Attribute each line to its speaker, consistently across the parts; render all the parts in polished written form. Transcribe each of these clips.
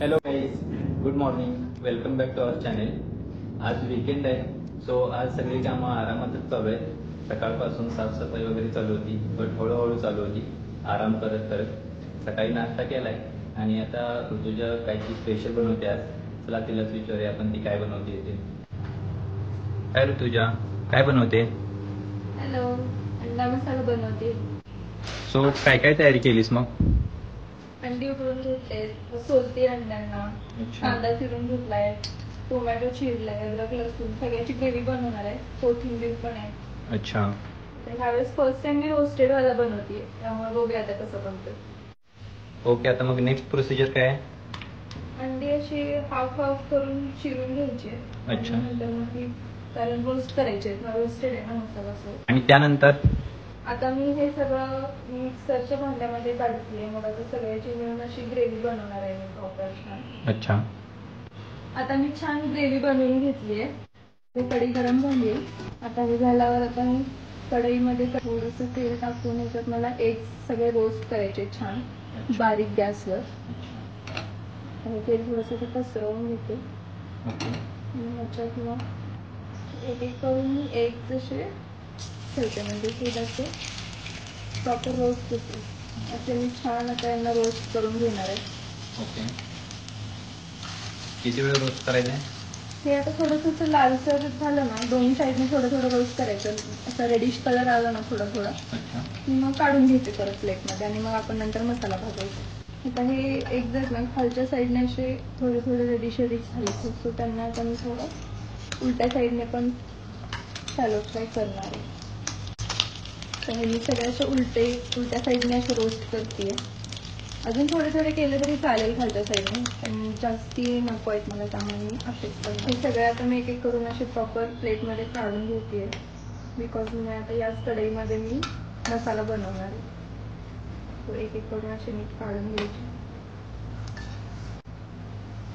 Speaker 1: Hello guys, good morning. Welcome back to our channel. आज weekend आहे, so आज सगळी कामं आरामातच चालू आहेत. सकाळपासून साफसफाई वगैरे चालू होती, बट हळूहळू चालू होती, आराम करत करत. सकाळी नाश्ता केलाय आणि आता ऋतुजा काहीतरी स्पेशल बनवते आज. चला तिलाच विचारूया आपण ती काय बनवते ते. काय ऋतुजा, काय बनवते?
Speaker 2: हॅलो, अंडा मसाला बनवते.
Speaker 1: सो काय काय तयारी केलीस मग?
Speaker 2: अंडी उकडून घेतले, सोलते अंड्यांना, कांदा चिरून घेतलाय, टोमॅटो चिरलाय, अद्रक लसूण सगळ्याची ग्रेव्ही बनवणार आहे. कोथिंबीर पण आहे.
Speaker 1: अच्छा.
Speaker 2: ह्यावेळेस फर्स्ट टाइम मी रोस्टेड वाला बनवते, त्यामुळे बघूया आता कसं बनतं.
Speaker 1: ओके, आता मग नेक्स्ट प्रोसिजर काय आहे?
Speaker 2: अंडी अशी हाफ हाफ करून चिरून घ्यायची.
Speaker 1: अच्छा.
Speaker 2: नंतर मग ती कारण रोस्ट करायचे, रोस्टेड आहे ना मसाला असं.
Speaker 1: आणि त्यानंतर
Speaker 2: आता मी हे सगळं मिक्सरच्या भांड्यामध्ये काढते. मग आता सगळ्याची मिळून अशी ग्रेव्ही बनवणार आहे मी प्रॉपर छान.
Speaker 1: अच्छा.
Speaker 2: आता मी छान ग्रेव्ही बनवून घेतली आहे. कढई गरम झाली. आता हे झाल्यावर आता मी कढईमध्ये थोडंसं तेल टाकून याच्यात मला एग्स सगळे रोस्ट करायचे छान बारीक गॅसवर. आणि तेल थोडंसं ते पसरवून घेते. ह्याच्यात मग एक एक करून मी एग जसे ठेवते, म्हणजे थोडंसं प्रॉपर रोस्ट होते. असे मी छान आता यांना रोस्ट करून घेणार आहे.
Speaker 1: ओके. किती वेळ रोस्ट करायचं आहे?
Speaker 2: हे आता थोडंसं लालसर झालं ना, दोन्ही साईडने थोडं थोडं रोस्ट करायचं. असं रेडिश कलर आला ना थोडा थोडा, मग काढून घेते परत प्लेटमध्ये आणि मग आपण नंतर मसाला भाजायचा. आता हे एक जर ना खालच्या साईडने असे थोडे थोडे रेडिश झाले, सो त्यांना आता मी थोडं उलट्या साईडने पण शॅलो फ्राय करणार आहे. तर मी सगळे असे उलट्या साईडने असे रोस्ट करते. अजून थोडे थोडे केले तरी चालेल खालच्या साईडने, पण जास्ती नको आहेत मला, त्यामुळे मी असेच करते. हे सगळे आता मी एक एक करून असे प्रॉपर प्लेटमध्ये काढून घेते, बिकॉज मी आता याच कढईमध्ये मी मसाला बनवणार आहे. तो एक एक करून असे मी काढून घ्यायचे.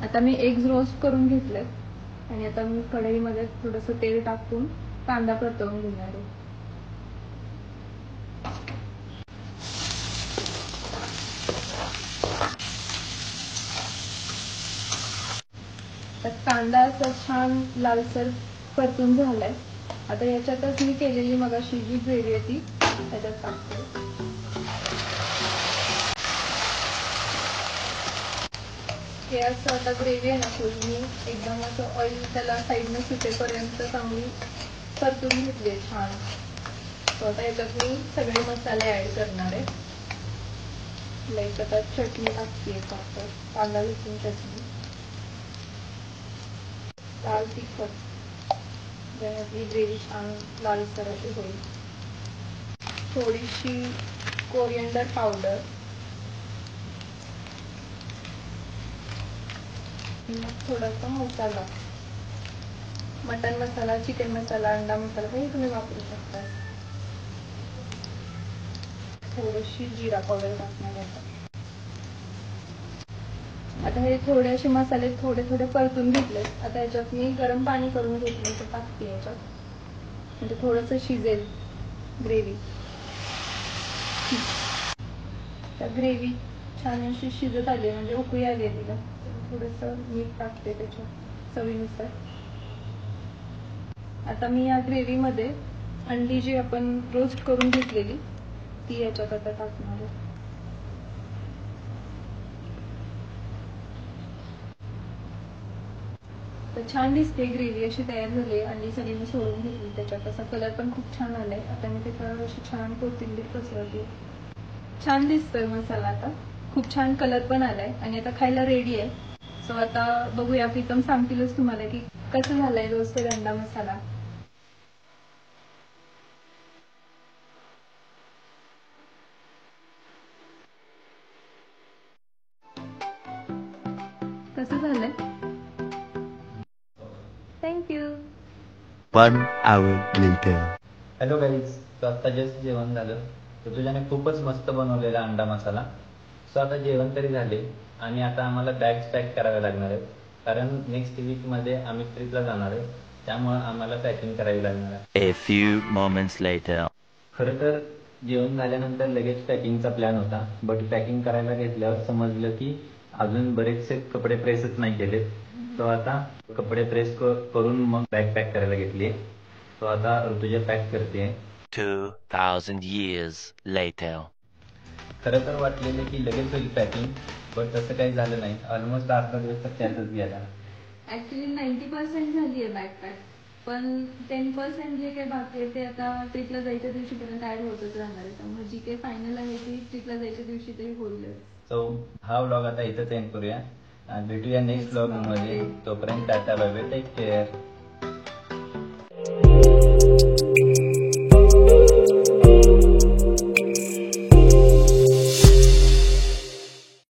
Speaker 2: आता मी एग्स रोस्ट करून घेतले आणि आता मी कढईमध्ये थोडंसं तेल टाकून कांदा परतवून घेणार आहे. कांदा असा छान लालसर परतून झालाय. आता याच्यातच मी केलेली मगाशी जी ग्रेव्ही आहे ती त्याच्यात टाकते. हे असं आता ग्रेव्ही आहे ना थोडी मी एकदम असं ऑइल त्याला साईडने सुटेपर्यंत चांगली परतून घेतली छान. तर आता याच्यात मी सगळे मसाले ऍड करणार आहे. लाईक आता चटणी टाकते, कांदा लसूण चटणी, लाल तिखट, आपली ग्रेव्ही छान लालसर अशी होईल, थोडीशी कोरिएंडर पावडर, थोडासा मसाला, मटन मसाला, चिकन मसाला, अंडा मसाला काही तुम्ही वापरू शकता. थोडीशी जिरा पावडर टाकणार आहे. आता हे थोडेसे मसाले थोडे थोडे परतून घेतले. आता याच्यात मी गरम पाणी करून घेतले, ते टाकते याच्यात, म्हणजे थोडंसं शिजेल ग्रेव्ही. त्या ग्रेव्ही छान अशी शिजत आली, म्हणजे उकळी आली आहे तिला. थोडंसं मीठ टाकते त्याच्यात चवीनुसार. आता मी या ग्रेव्हीमध्ये अंडी जी आपण रोस्ट करून घेतलेली ती याच्यात आता टाकणार आहे. तर छान दिसते ग्रेव्ही अशी तयार झाली. अंडी सगळी मी सोडून घेतली त्याच्यात. असा कलर पण खूप छान आलाय. आता मी त्याच्यावर अशी छान कोथिंबीर पसरवते. छान दिसतोय मसाला, आता खूप छान कलर पण आलाय आणि आता खायला रेडी आहे. सो आता बघूया, प्रीतम सांगतीलच तुम्हाला की कसं झालंय रोस्टेड अंडा मसाला. कसं झालंय? Thank you.
Speaker 3: 1 hour later.
Speaker 1: Hello guys, so आता जस्ट जेवण झालं. तर तुझ्याने खूपच मस्त बनवलेला अंडा मसाला. सो आता जेवण तरी झाले आणि आता आम्हाला बॅग्स पॅक कराव्या लागणार आहेत, कारण नेक्स्ट वीकमध्ये आम्ही ट्रिपला जाणार आहे, त्यामुळे आम्हाला पॅकिंग करावी लागणार आहे.
Speaker 3: A few moments later.
Speaker 1: खरं तर जेवण झाल्यानंतर लगेच पॅकिंगचा प्लॅन होता, बट पॅकिंग करायला घेतल्यावर समजलं की अजून बरेचसे कपडे प्रेसच नाही केलेत. तो आता कपडे प्रेस करून मग बॅग पॅक करायला घेतली. तो आता ऋतुजा पॅक करते.
Speaker 3: 2,000 years later.
Speaker 1: खरं तर वाटलेलं की लगेच होईल पॅकिंग, पण तसं काही झालं नाही. ऑलमोस्ट अर्धा दिवस तर त्यातच गेला.
Speaker 2: ऍक्च्युली 90% झाली आहे बॅकपॅक, पण 10% जे काही बाकी आहे ते आता ट्रिपला जायच्या दिवशीपर्यंत ऍड होतच राहणार आहे. त्यामुळे जी काही फायनल आहे ती ट्रिपला जायच्या दिवशी तरी होईलच.
Speaker 1: सो हा व्लॉग आता इथंच एंड करूया आणि भेटूया नेक्स्ट व्लॉग मध्ये. तोपर्यंत tata bye bye, take care.